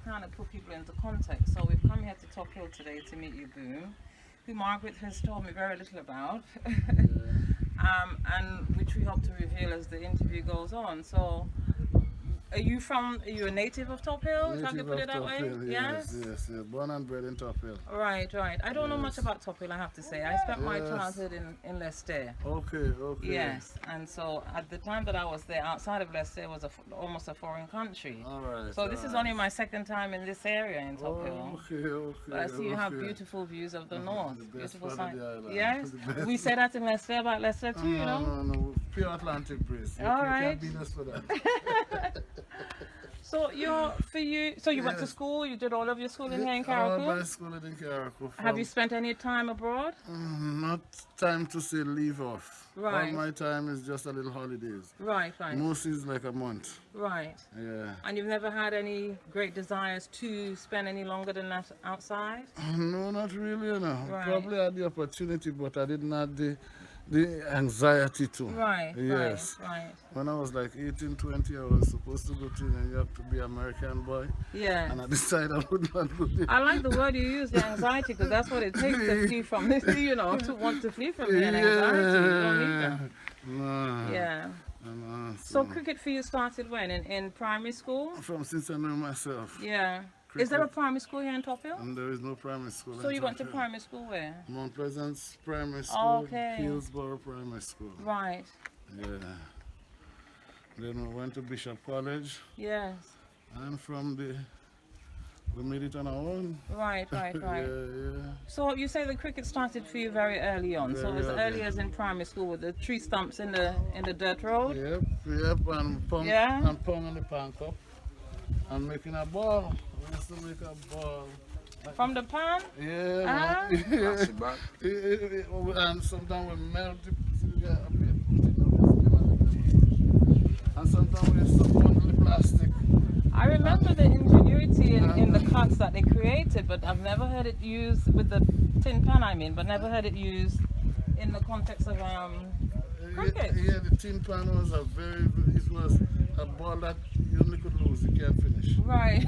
kind of put people into context. So we've come here to Top Hill today to meet you, Boom, who Margaret has told me very little about, and which we hope to reveal as the interview goes on. So, are you a native of Top Hill? If I could put it that way? Yes, yes. Born and bred in Top Hill. Right. I don't know much about Top Hill, I have to say. I spent my childhood in Leicester. Okay. Yes, and so at the time that I was there, outside of Leicester, it was almost a foreign country. All right. So this is only my second time in this area in Top Hill. Okay. But I see you have beautiful views of the north. The best Beautiful part of the island. Yes, we say that in Leicester about Leicester too, you know. No. Pure Atlantic breeze. All right. You can't beat us for that. So you went to school. You did all of your schooling here in All Carriacou. my schooling in Carriacou. Have you spent any time abroad? Not time to say leave off. Right. All my time is just a little holidays. Right. Most is like a month. Right. Yeah. And you've never had any great desires to spend any longer than that outside? No, not really, you know. Right. Probably had the opportunity, but I didn't have the anxiety to. Right. Yes. Right. When I was like 18, 20, I was supposed to go to New York to be an American boy. Yeah. And I decided I would not go there. I like the word you use, the anxiety, because that's what it takes to flee from this, you know, to want to flee from the anxiety. You don't need that. No. Yeah. No, So cricket for you started when? In primary school? From since I know myself. Yeah. Cricket. Is there a primary school here in Top Hill? And there is no primary school. So in you went to Top Hill. primary school where? Mount Pleasant's Primary School, Okay. Hillsborough Primary School. Right. Yeah. Then we went to Bishop College, Yes. and from there we made it on our own. Right. Yeah. So you say the cricket started for you very early on. So Very as early. early as in primary school with the tree stumps in the dirt road? Yep, and pong, Yeah. and pong on the pan cup, and making a ball. We used to make a ball. From the pan? Yeah, Ah. man. Pass it back. And sometimes we melt it. Up here. And sometimes we used to bundle the plastic. I remember the ingenuity in the cuts that they created, but I've never heard it used with the tin pan, but never heard it used in the context of cricket. Yeah, the tin pan was it was a ball that you only could lose, you can't finish. Right.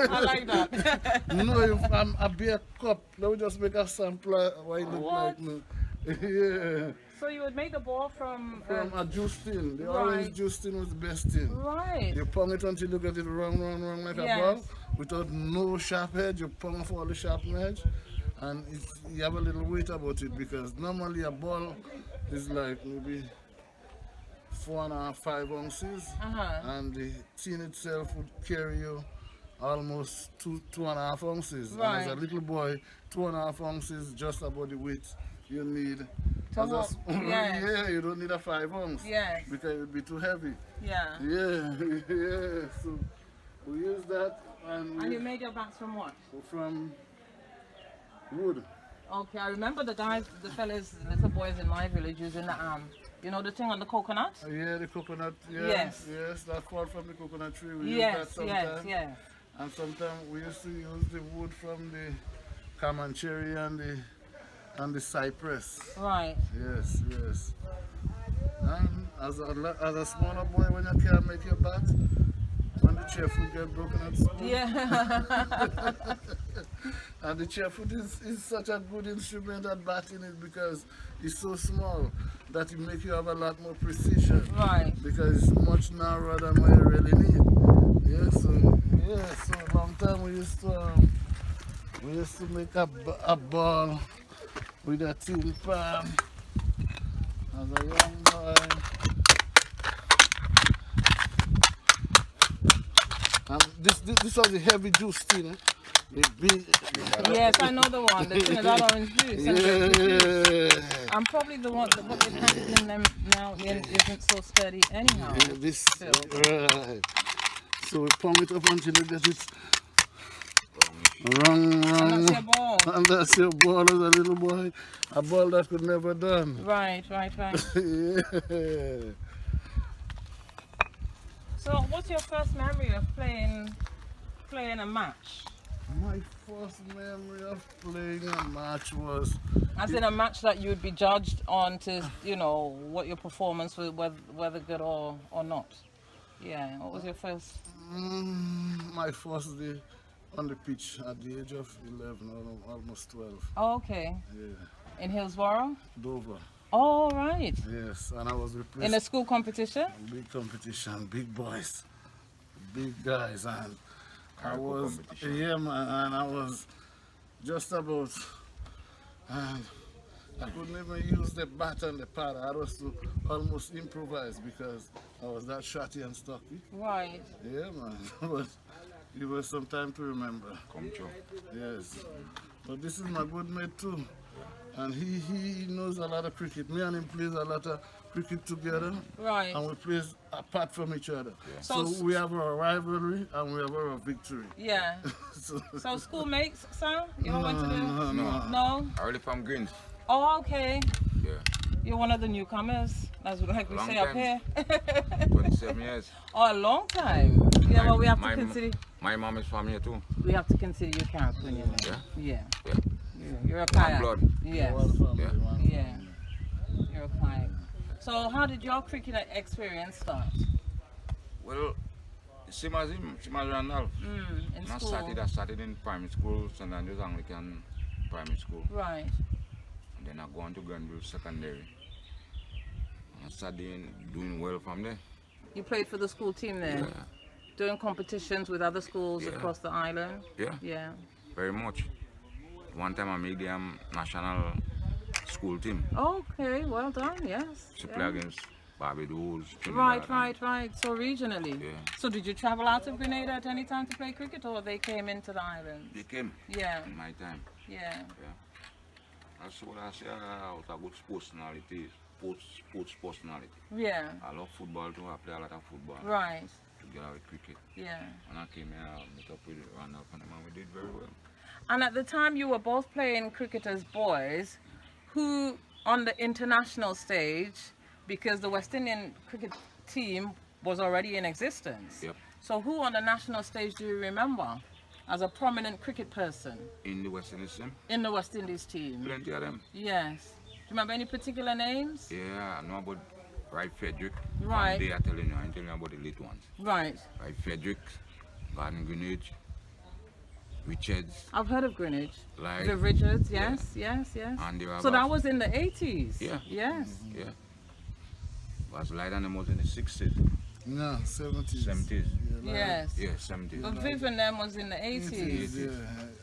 I like that. No, a beer cup. Let me just make a sample what it look What? like now. Yeah. So you would make the ball from From a juice tin. The Right. orange juice tin was the best tin. right. You pong it until you get it wrong like Yes. a ball. Without no sharp edge, you pong off all the sharp edge. And you have a little weight about it because normally a ball is like maybe 4.5, 5 ounces. And the tin itself would carry you almost 2.5 ounces. Right. And as a little boy, 2.5 ounces just about the weight you need. To As a walk. Yes. Yeah, you don't need a 5 ounce. Yes. Because it would be too heavy. Yeah. Yeah. So we use that And you made your bats from what? from wood. Okay, I remember the fellas, little boys in my village using the you know the thing on the coconut? Yeah, the coconut. Yeah, Yes. Yes, that fall from the coconut tree. We use Yes, that sometimes. yes. And sometimes we used to use the wood from the camancherry and the cypress. Right. Yes. And as a smaller boy, when you can't make your bat, when the chair foot get broken at school. Yeah. And the chair foot is such a good instrument at batting it because it's so small that it makes you have a lot more precision. Right. Because it's much narrower than what you really need. So long time we used to make a ball with a tin pan as a young boy. And this was the heavy juice tin, eh? The big, Yes, I know the one. The Trinidad orange juice. yeah. I'm probably the one that what they package in them now isn't so steady anyhow. Yeah, this right. So we pong it up until you get it wrong. And that's your ball. And that's your ball as a little boy. A ball that could never done. Right. Yeah. So what's your first memory of playing a match? My first memory of playing a match was As in a match that you would be judged on to, what your performance was, whether good or not. Yeah, what was your first? My first day on the pitch at the age of 11, almost 12. Oh, okay. Yeah, In Hillsborough? Dover. Oh, right. Yes, and I was replaced. In a school competition? Big competition, big boys, big guys, and I Carriacou was, competition. yeah man, and I was just about, and I couldn't even use the bat and the pad. I was to almost improvise because I was that shotty and stocky. Right. Yeah man, but it was some time to remember. Come true. Yes, but this is my good mate too, and he knows a lot of cricket. Me and him plays a lot of cricket together, Right. and we play apart from each other. Yeah. So So- we have our rivalry and we have our victory. Yeah. So, So schoolmates, sir? You all went to the... no. No? I really from Greens. Oh, okay. Yeah. You're one of the newcomers. That's like we Long say up time. here. 27 years. Oh, a long time. Yeah, well, we have to my, consider... My mom is from here too. We have to consider you Carriacou, you know. Yeah. Yeah. Yeah. You're a One kayak. blood. Yes. One family, Yeah. one Yeah. family. You're a kayak. So how did your cricket experience start? Well, same as him, same as Randolph. In I school? started in primary school, St. Andrews Anglican primary school. Right. And then I go on to Granville Secondary. And I started doing well from there. You played for the school team there? Yeah. Doing competitions with other schools Yeah. across the island? Yeah. Yeah. Very much. One time I made the national school team Okay, well done, yes. to Yeah. play against Barbados, Right, Trinidad, right. So regionally. Yeah. So did you travel out of Grenada at any time to play cricket, or they came into the island? They came Yeah, in my time. yeah. That's what I say. I was a good personality, sports personality. Yeah, I love football too. I play a lot of football right. together with cricket. Yeah. When I came here, I met up with Randolph and them, and we did very well. And at the time you were both playing cricket as boys, who on the international stage, because the West Indian cricket team was already in existence. Yep. So who on the national stage do you remember as a prominent cricket person In the West Indies team, in the West Indies team? plenty of them. Yes. Do you remember any particular names? Yeah, I know about Right Frederick. Right. From there, I'm telling you about the late ones. Right. Right Frederick, Garden Greenwich, Richards, I've heard of Greenwich. like, The Richards, yes, yes. and there were So that about- was in the 80s? Yeah. Yes. yeah. Was light and them was in the 60s, No, 70s. 70s. Yeah, Yes. Yeah, 70s. But Viv and them was in the 80s. Yeah,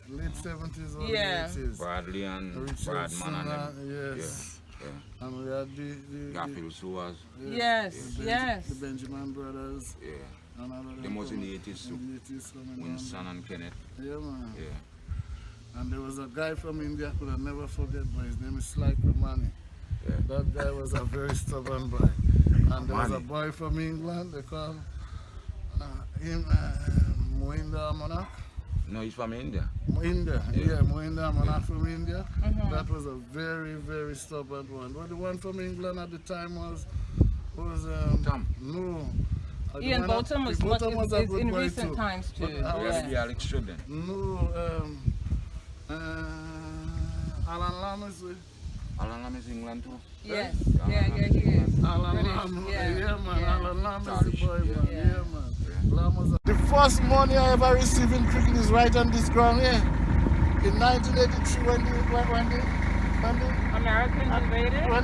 late 70s or Yeah. 80s. Bradley and Richardson, Bradman and them. yes. Yeah. And we had the Garfield Sewers. Yes, the yes. the Benjamin brothers. Yeah. And all of them Them was in the coming- 80s too. in the 80s coming down. Winston and Kenneth. Yeah, man. Yeah. And there was a guy from India I could never forget, but his name is Sly Kumani. Yeah. That guy was a very stubborn boy. And there was a Kumani. boy from England, they call him Mohinda Monarch. No, he's from India. Mohinda, Yeah. yeah, Mohinda Monarch from India. That was a very, very stubborn one. But the one from England at the time was Tom. No. Ian The one Bolton was, Bolton was a is good in boy recent too. times too. But I We was- had the Alex Shudden. No, Alan Lam is with Alan Lam is England too. Yes, Alan yeah, Lam yeah, is he is. England. Alan British, Lam, yeah, yeah, man, yeah. Alan Lam is Charlie, the boy, man, yeah. yeah, man. Lam was the first money I ever received in cricket is right on this ground here. In 1983 when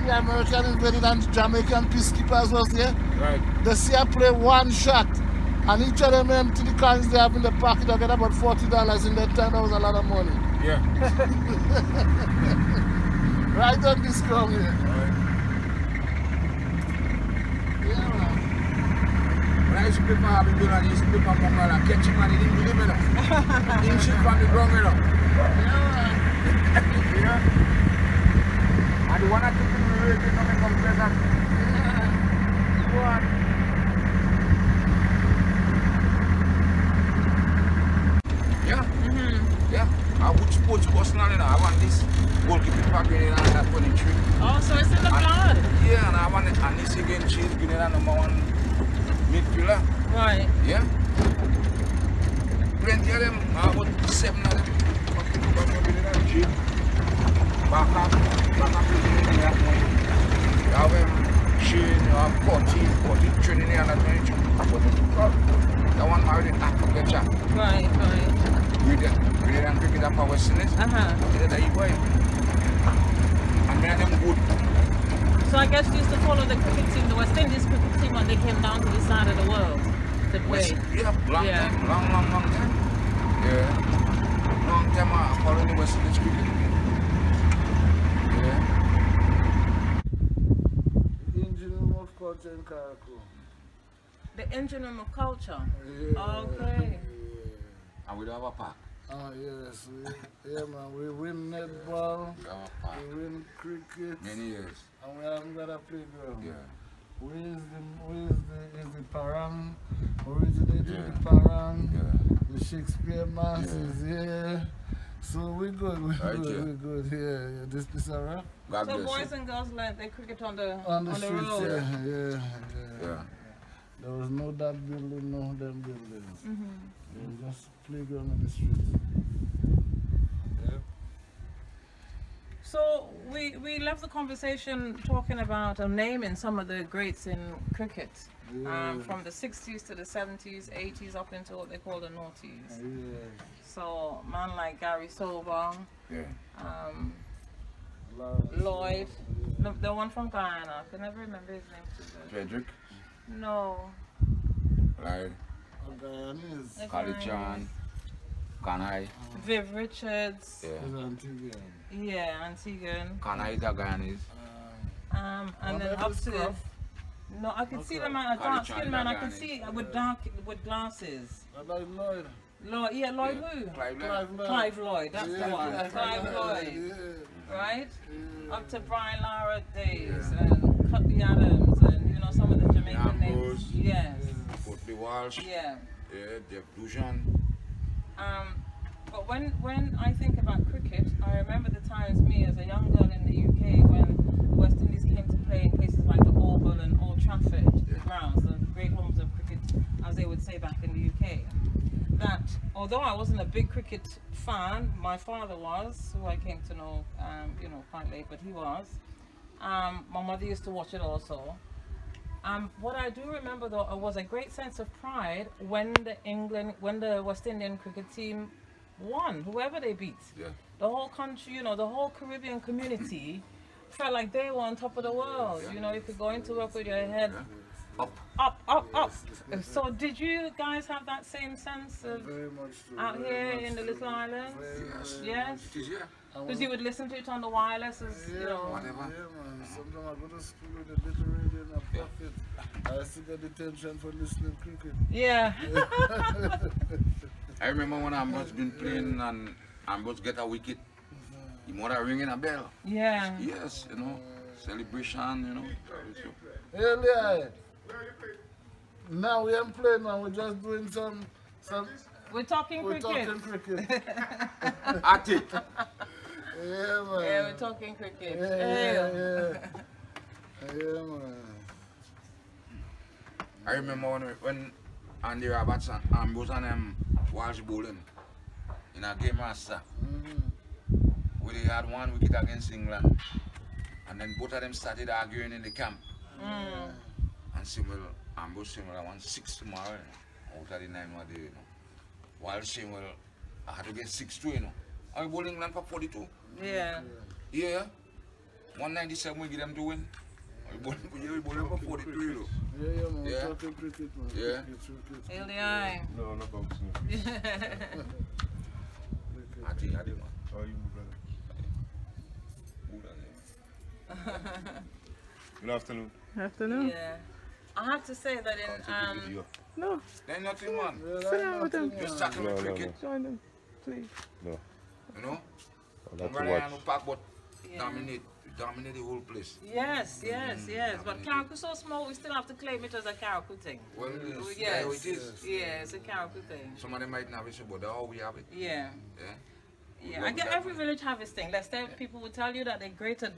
the American invaded and Jamaican peacekeepers was there, Right. they see I play one shot and each of them empty the coins they have in the pocket, I get about $40 in that time, that was a lot of money. Yeah. Right on this ground here. Yeah, man. When I used to play for Harvey Good and he used to play for Mongal and catch him and he didn't believe me now. He didn't shoot from the ground, you know. You know? And the one that took him to the radio coming from Pleasant. Go on. Yeah. Yeah. I would sports personal, you know. I want this goalkeeping back in and that 23. Oh, so it's in the blood. Yeah, and I want it. And this again, she's Grenada #1 midfielder. Right. Yeah. Plenty of them. I about 7 of them. Back up. You have Shane, you have 40 Trinity and 22. the one married in Africa, get shot. Right. We did and cricket up our West Indies. They did a boy. And me and them good. So I guess you used to follow the cricket team, the West Indies cricket team, when they came down to this side of the world to play. Yeah, long time. Yeah. Long time I follow the West Indies cricket. Yeah. The engine room of culture in Carriacou. The engine room of culture. Yeah. Okay. And we don't have a park. Oh yes, we win netball, We don't have a park. we win cricket, Many years. and we haven't got a playground. Yeah. Is the parang, originated Yeah. the parang, Yeah. the Shakespeare mass is here. So we good, we Right, good, yeah. we good here. Yeah, this piece of rock. God So bless boys you. and girls learned their cricket on the On the streets, road. yeah. Yeah. There was no that building, no them buildings. Mm-hmm. There was just playground in the streets. Yeah. So we left the conversation talking about naming some of the greats in cricket, from the 60s to the 70s, 80s, up into what they call the noughties. Yeah. So man like Gary Sober, Yeah. Lloyd, the one from Guyana, I can never remember his name too good. Frederick, No. Clyde, Guyanese. the Carriacou, Kanai. Viv Richards. Yeah. Is Antiguan. Yeah, Antiguan. Kanai the Guyanese. And then up to no, I could see the man, a dark skinned man. I could see with glasses. Like Lloyd. Lloyd, yeah, Lloyd who? Clive Lloyd. That's the one. Clive Lloyd, right? Up to Brian Lara days and Cutty Adams and some of the Jamaican names. Yes. Courtney Walsh. Yeah. Yeah, Jeff Dujan. But when I think about cricket, I remember the times me as a young girl in the UK when the West Indies came to play in places like the Oval and Old Trafford, the grounds, the great homes of cricket, as they would say back in the UK. That although I wasn't a big cricket fan, my father was, who I came to know, quite late, but he was. My mother used to watch it also. What I do remember though was a great sense of pride when the West Indian cricket team won, whoever they beat. Yeah. The whole country, the whole Caribbean community felt like they were on top of the world. You could go into work with your head up. So did you guys have that same sense of Very much so. out here in the little islands? Yes? It is, yeah. Because you would listen to it on the wireless as, Whatever. Yeah, man. Sometimes I go to school with a little radio in my pocket. I still get detention for listening to cricket. Yeah. I remember when I was been playing and I was get a wicket. The mother ringing a bell. Yeah. Yes, celebration, Earlier, now we ain't playing, man. We're just doing some. We're talking We're cricket. talking cricket. At it. Yeah, man. Yeah, we're talking cricket. Yeah, man. I remember when Andy Roberts and Ambrose and them Walsh bowling in a game master. We had one wicket against England. And then both of them started arguing in the camp. And Ambrose said, I want 6 tomorrow. Out of the 9 more day, Walsh saying, well, I had to get 6-2, I bowled England for 42. Yeah. Yeah. 197 we get them to win. We bowling for 42, Yeah, man. Yeah. We're talking cricket, man. Yeah. Cricket. Hail the eye. No, no boxing. I think I did, man. How are you, brother? Good afternoon. Afternoon. Yeah. I have to say that I'll take the video. No, There's nothing, man. Yeah, sit down with them. Just chatting with cricket, Join them, please. No, you know? I'd like to Somebody watch. on the park, but Yeah. dominate the whole place. Yes. But Carriacou's so small, we still have to claim it as a Carriacou thing. Well, it is. Yes. Yeah, it is. Yeah, it's a Carriacou thing. Some of them might not be so, but all we have it. Yeah. Yeah. Yeah, I get every village have its thing. People will tell you that they're great at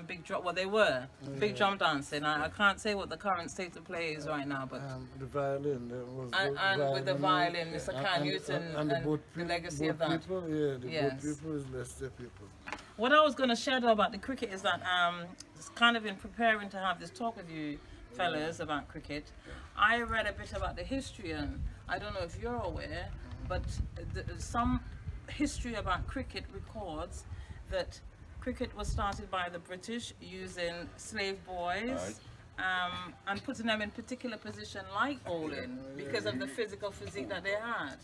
big drum. Well, they were big drum dancing. I can't say what the current state of play is right now, but The violin. There was and with the violin, Mr. Khan Newton and boat the peop- legacy boat of that. People, yeah, the Yes. boat people is Leicester people. What I was going to share though about the cricket is that it's kind of in preparing to have this talk with you fellas about cricket, I read a bit about the history and I don't know if you're aware, but some history about cricket records that cricket was started by the British using slave boys and putting them in particular position like bowling because of the physical physique that they had.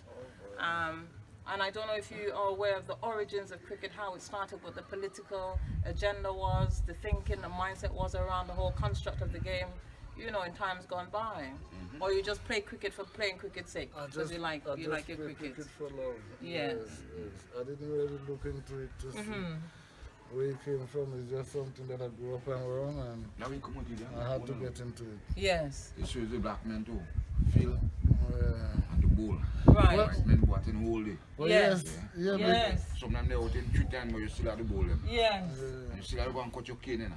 And I don't know if you are aware of the origins of cricket, how it started, what the political agenda was, the thinking, the mindset was around the whole construct of the game, you know, in times gone by. Or you just play cricket for playing cricket's sake, because you like your cricket. For love. Yes. I didn't really look into it to see where it came from. It's just something that I grew up around, and Now we come with you, I had to get into it. Yes. It shows the black men too. Feel Yeah. and the bowl. Right. White men what in whole day. Well, Yes. yeah, Yes. Sometimes they out in 3 times, but you still have the bowl them. Yes. And you still have to go and cut your cane in.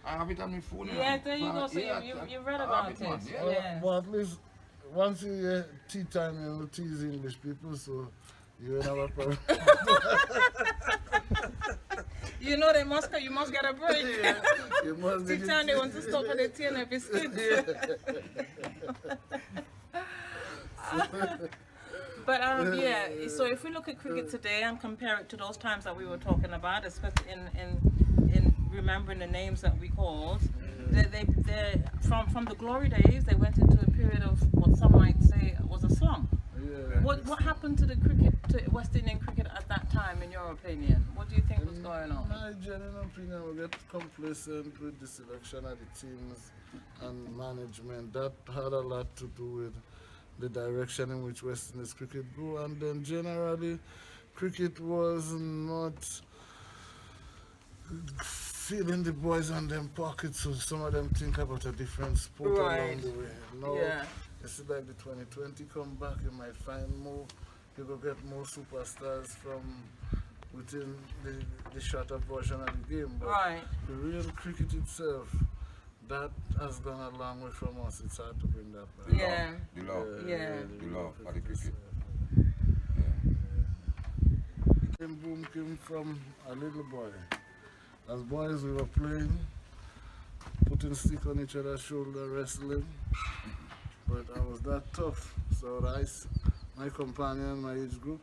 I have it on my phone. Yeah, there you go. So you read about it. Man. Yeah. Yes. Well, at least once you hear tea time, you will tease English people, so you will have a problem. You know you must get a break. You must Tea get time they want to stop for the tea and a biscuit. But yeah, so if we look at cricket today and compare it to those times that we were talking about, especially in remembering the names that we called, they from the glory days, they went into a period of what some might say was a slump. Yeah. What happened to the cricket, to West Indian cricket at that time, in your opinion? What do you think was going on? My general opinion, we get complacent with the selection of the teams and management. That had a lot to do with the direction in which West Indies cricket grew, and then generally cricket was not feeling the boys on them pockets, so some of them think about a different sport along the way. No, Yeah. it's like the 2020 come back, you might find more, you go get more superstars from within the shorter version of the game. But Right. the real cricket itself, that has gone a long way from us. It's hard to bring that back. Yeah. The love. Yeah. The love for the cricket. The boom came from a little boy. As boys, we were playing, putting stick on each other's shoulder, wrestling. But I was that tough, so my companion, my age group,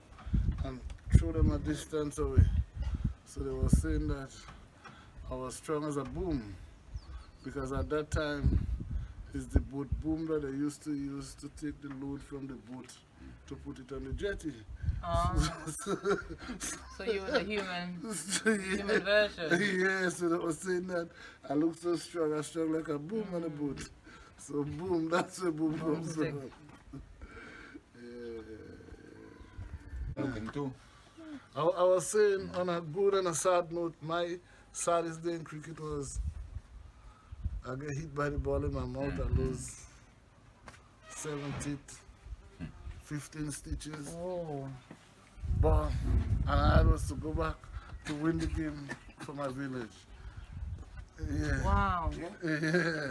and threw them a distance away. So they were saying that I was strong as a boom, because at that time, it's the boat boom that they used to use to take the load from the boat to put it on the jetty. So you were the human version. Yeah, so they were saying that I look so strong, I strong like a boom on a boat. So boom, that's where boom comes from. Looking too. I was saying on a good and a sad note, my saddest day in cricket was I get hit by the ball in my mouth, I lose 7 teeth, 15 stitches. Oh. But, and I was to go back to win the game for my village. Yeah. Wow. Yeah.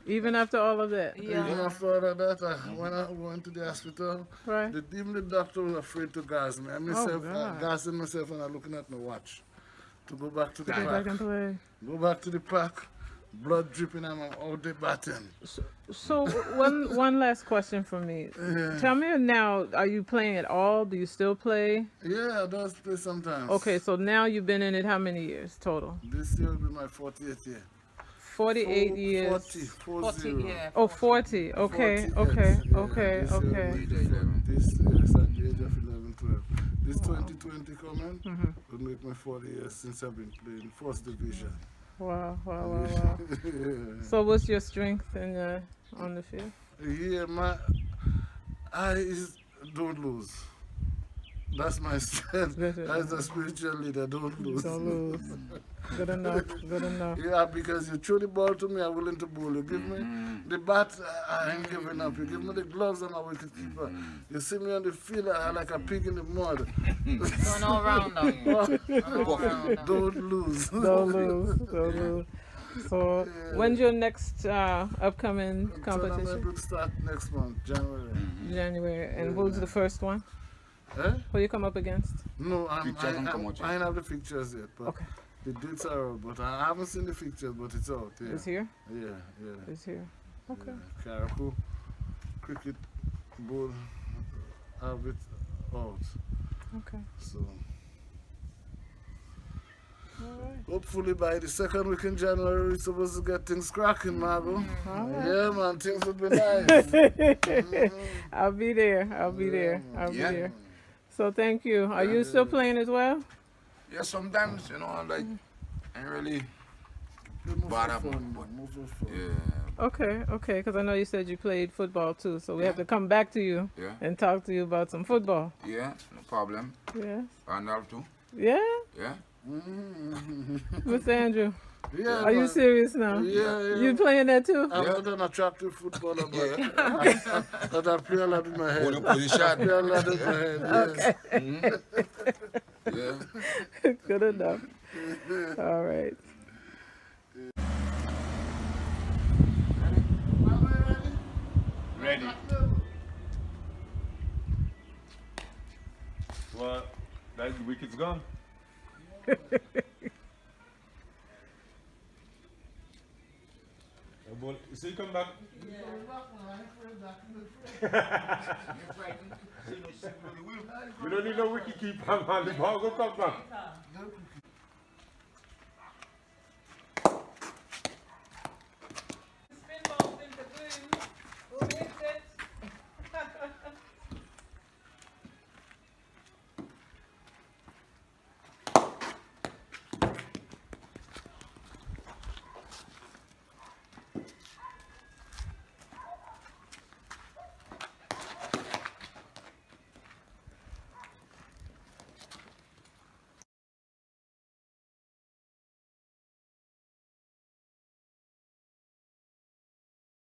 Even after all of that? Yeah. Even after all of that, when I went to the hospital, Right. even the doctor was afraid to gas me. I myself, God. gassing myself and I looking at my watch to go back to the Go back park. and play. Go back to the park, blood dripping, and I'm out there batting. So one last question from me. Tell me now, are you playing at all? Do you still play? Yeah, I does play sometimes. Okay, so now you've been in it how many years total? This year will be my 40th year. 48 years. 40. Yeah. Oh, 40. Okay, 40, okay, yes. Yeah, okay, this year will okay. be This yes, at the age of 11, 12. This 2020 coming will make my 40 years since I've been playing first division. Wow, wow, wow, wow. So what's your strength in on the field? Yeah, my eyes don't lose. That's my strength. As a spiritual leader, don't lose. Don't lose. Good enough, good enough. Yeah, because you throw the ball to me, I'm willing to bowl. You give me the bat, I ain't giving up. You give me the gloves, I'm a wicket keeper. You see me on the field, I'm like a pig in the mud. Going all round them. Don't lose. Don't lose, don't lose. So when's your next upcoming Tournament competition? will start next month, January. January. And who's the first one? Eh? Who you come up against? No, I Pictures ain't have the pictures yet, but Okay. the dates are out. But I haven't seen the pictures, but it's out. Yeah, It's here? yeah. It's here. Okay. Carriacou Cricket both have it out. Okay. So All right. hopefully by the second week in January, we're supposed to get things cracking, Margo. Yeah, man, things would be nice. I'll be there. I'll be there. I'll be Yeah. there. So thank you. Are you still playing as well? Yeah, sometimes, you know, like, I ain't really Move bad for up, fun, but move for fun. yeah, Okay, okay. Because I know you said you played football too, so we have to come back to you yeah, and talk to you about some football. yeah, no problem. Yes. Arnold too, Yeah, yeah. Mr. Andrew. Yeah, Are you man. serious now? Yeah, yeah. You playing that too? I'm Yeah. not an attractive footballer, but Yeah. but I play a lot in my head. Hold the I position. play a lot in my head, yes. Yeah. Good enough. All right. Ready. Well, that wicket's gone. So you come back. We don't need no wicket keeper, man. The ball will come back.